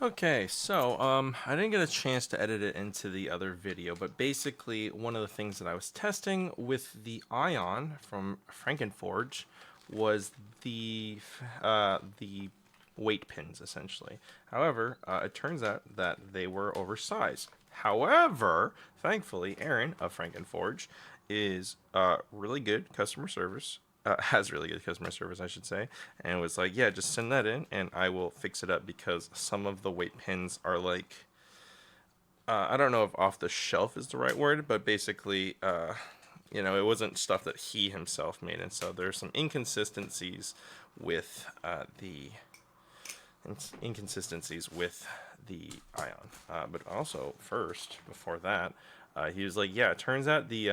Okay, so I didn't get a chance to edit it into the other video, but basically one of the things that I was testing with the Ion from Frankenforge was the weight pins essentially. However, it turns out that they were oversized. However, thankfully, Aaron of Frankenforge is really good customer service. Has really good customer service, I should say, and was like, "Yeah, just send that in, and I will fix it up." Because some of the weight pins are like, I don't know if off the shelf is the right word, but basically, it wasn't stuff that he himself made, and so there's some with the inconsistencies with the Ion. But also, first, before that, he was like, "Yeah, it turns out the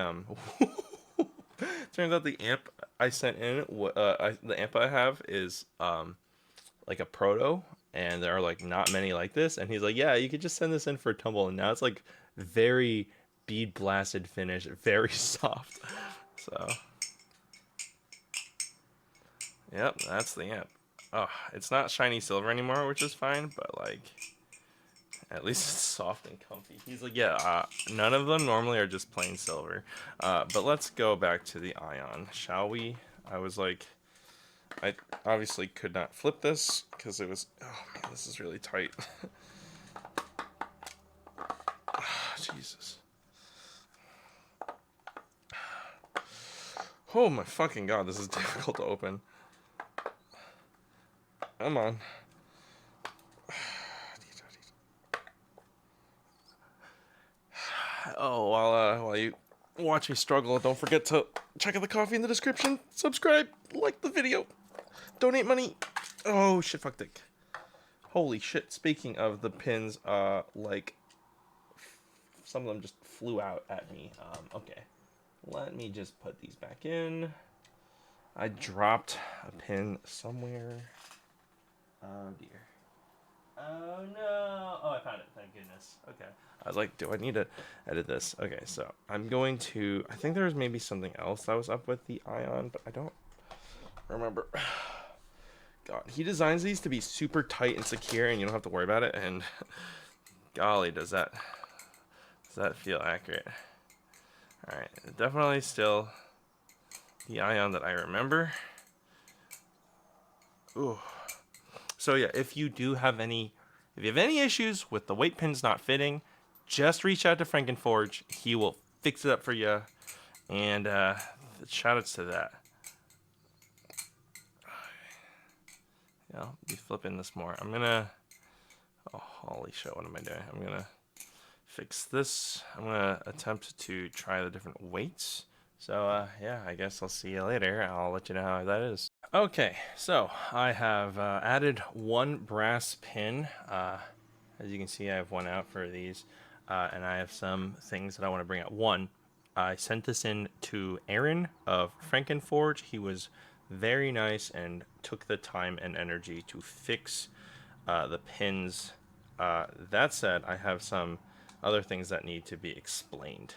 turns out the amp I sent in, the amp I have is like a proto, and there are like not many like this." And he's like, "Yeah, you could just send this in for a tumble." And now it's like very bead blasted finish, very soft. So, yep, that's the amp. Oh, it's not shiny silver anymore, which is fine, but like at least it's soft and comfy. He's like, "Yeah, none of them normally are just plain silver." But let's go back to the Ion, shall we? I was like, I obviously could not flip this because it was, oh man, this is really tight. Jesus. Oh my fucking god, this is difficult to open. Come on. Oh, while you watch me struggle, don't forget to check out the coffee in the description, subscribe, like the video, donate money. Oh shit, fuck dick. Holy shit, speaking of the pins, like, some of them just flew out at me. Okay. Let me just put these back in. I dropped a pin somewhere. Oh dear. Oh no. Oh, I found it. Thank goodness. Okay. I was like, do I need to edit this? Okay, so I'm going to. I think there was maybe something else that was up with the Ion, but I don't remember. God, he designs these to be super tight and secure, and you don't have to worry about it. And golly, does that feel accurate? All right, definitely still the Ion that I remember. Ooh. So yeah, if you have any issues with the weight pins not fitting, just reach out to Frankenforge. He will fix it up for you. And shout outs to that. Yeah, I'll be flipping this more. I'm gonna. Oh, holy shit! What am I doing? I'm gonna fix this. I'm gonna attempt to try the different weights. So yeah, I guess I'll see you later. I'll let you know how that is. Okay, so I have added one brass pin. As you can see, I have one out for these, and I have some things that I want to bring out. One, I sent this in to Aaron of Frankenforge. He was very nice and took the time and energy to fix the pins. That said, I have some other things that need to be explained.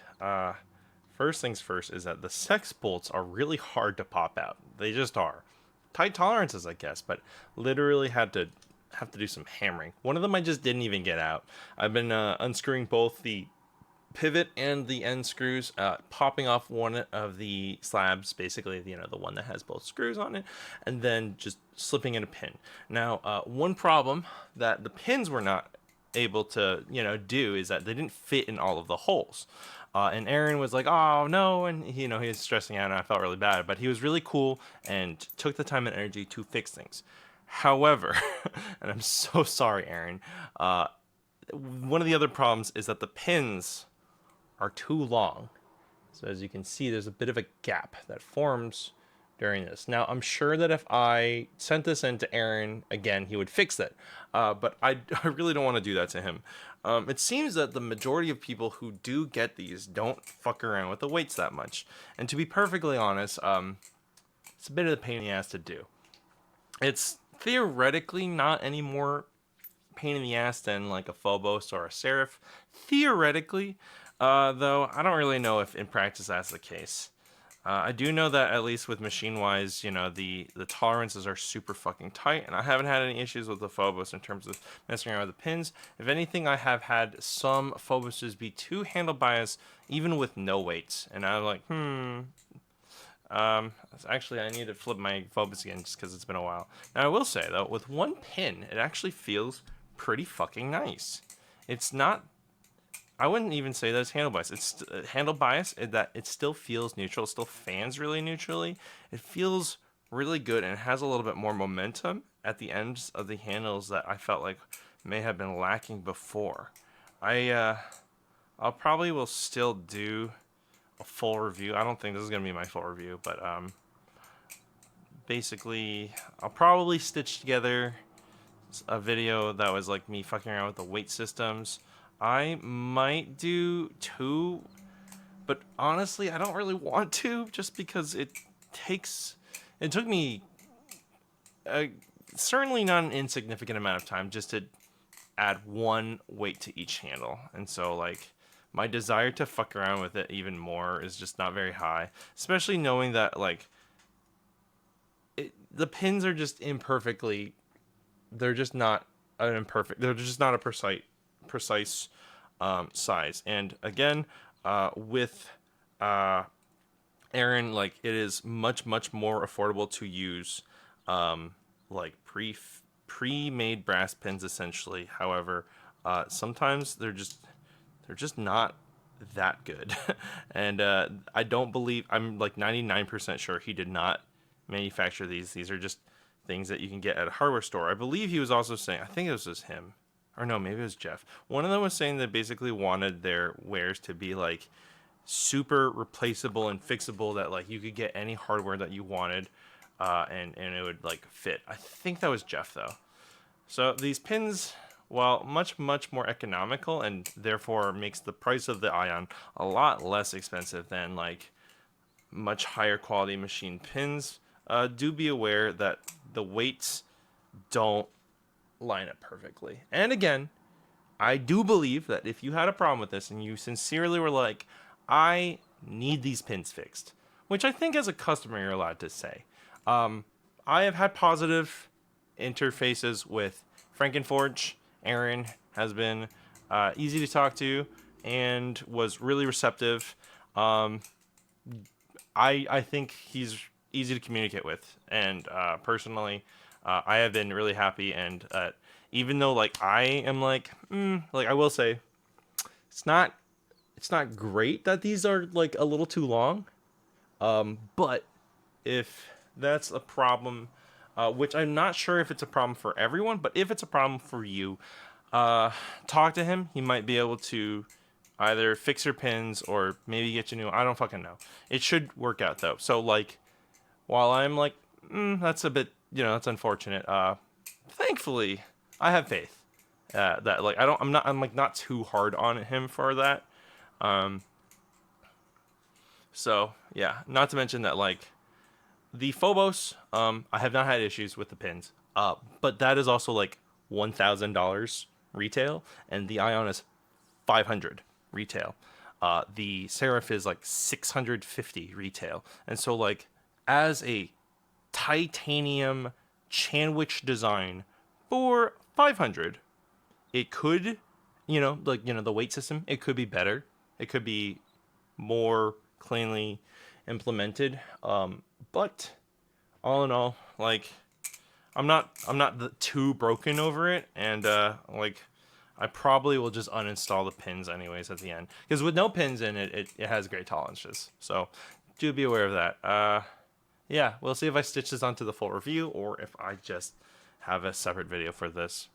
First things first is that the sex bolts are really hard to pop out. They just are. Tight tolerances, I guess, but literally have to do some hammering. One of them I just didn't even get out. I've been unscrewing both the pivot and the end screws, popping off one of the slabs, basically, the one that has both screws on it, and then just slipping in a pin. Now, one problem that the pins were not able to, do is that they didn't fit in all of the holes. And Aaron was like, "Oh no," and he was stressing out, and I felt really bad. But he was really cool and took the time and energy to fix things. However, and I'm so sorry, Aaron. One of the other problems is that the pins are too long. So as you can see, there's a bit of a gap that forms during this. Now, I'm sure that if I sent this in to Aaron again, he would fix it. But I really don't want to do that to him. It seems that the majority of people who do get these don't fuck around with the weights that much. And to be perfectly honest, it's a bit of a pain in the ass to do. It's theoretically not any more pain in the ass than like a Phobos or a Seraph. Theoretically, though, I don't really know if in practice that's the case. I do know that at least with machine-wise, you know, the tolerances are super fucking tight, and I haven't had any issues with the Phobos in terms of messing around with the pins. If anything, I have had some Phoboses be too handle biased, even with no weights, and I'm like, actually, I need to flip my Phobos again just because it's been a while. Now, I will say, though, with one pin, it actually feels pretty fucking nice. It's not, I wouldn't even say that it's handle bias. It's handle bias in that it still feels neutral. It still fans really neutrally. It feels really good and it has a little bit more momentum at the ends of the handles that I felt like may have been lacking before. I'll probably will still do a full review. I don't think this is gonna be my full review, but basically I'll probably stitch together a video that was like me fucking around with the weight systems. I might do 2, but honestly I don't really want to, just because it took me a certainly not an insignificant amount of time just to add 1 weight to each handle, and so like my desire to fuck around with it even more is just not very high, especially knowing that like the pins are just imperfectly, they're just not an imperfect, they're just not a precise size. And again, with Aaron, like it is much more affordable to use like pre-made brass pins essentially. However, sometimes they're just not that good. And I don't believe, I'm like 99% sure he did not manufacture these. These are just things that you can get at a hardware store. I believe he was also saying, I think it was just him, or no, maybe it was Jeff. One of them was saying that basically wanted their wares to be like super replaceable and fixable, that like you could get any hardware that you wanted, and it would like fit. I think that was Jeff though. So these pins, while much more economical and therefore makes the price of the Ion a lot less expensive than like much higher quality machine pins, do be aware that the weights don't line up perfectly. And again, I do believe that if you had a problem with this and you sincerely were like, I need these pins fixed, which I think as a customer you're allowed to say. I have had positive interfaces with Frankenforge. Aaron has been easy to talk to and was really receptive. I think he's easy to communicate with, and personally, I have been really happy. And even though like I am like I will say, it's not great that these are like a little too long. But if that's a problem, which I'm not sure if it's a problem for everyone, but if it's a problem for you, talk to him. He might be able to either fix your pins or maybe get you new. I don't fucking know. It should work out though. So like, while I'm like, that's a bit, that's unfortunate. Thankfully, I have faith that like I'm like not too hard on him for that. So yeah, not to mention that like the Phobos, I have not had issues with the pins. But that is also like $1,000 retail, and the Ion is 500 retail. The Seraph is like 650 retail, and so like as a titanium Chanwich design for 500, it could, the weight system, it could be better. It could be more cleanly implemented. But all in all, like I'm not too broken over it, and like I probably will just uninstall the pins anyways at the end, because with no pins in it, it has great tolerances. So do be aware of that. Yeah, we'll see if I stitch this onto the full review or if I just have a separate video for this.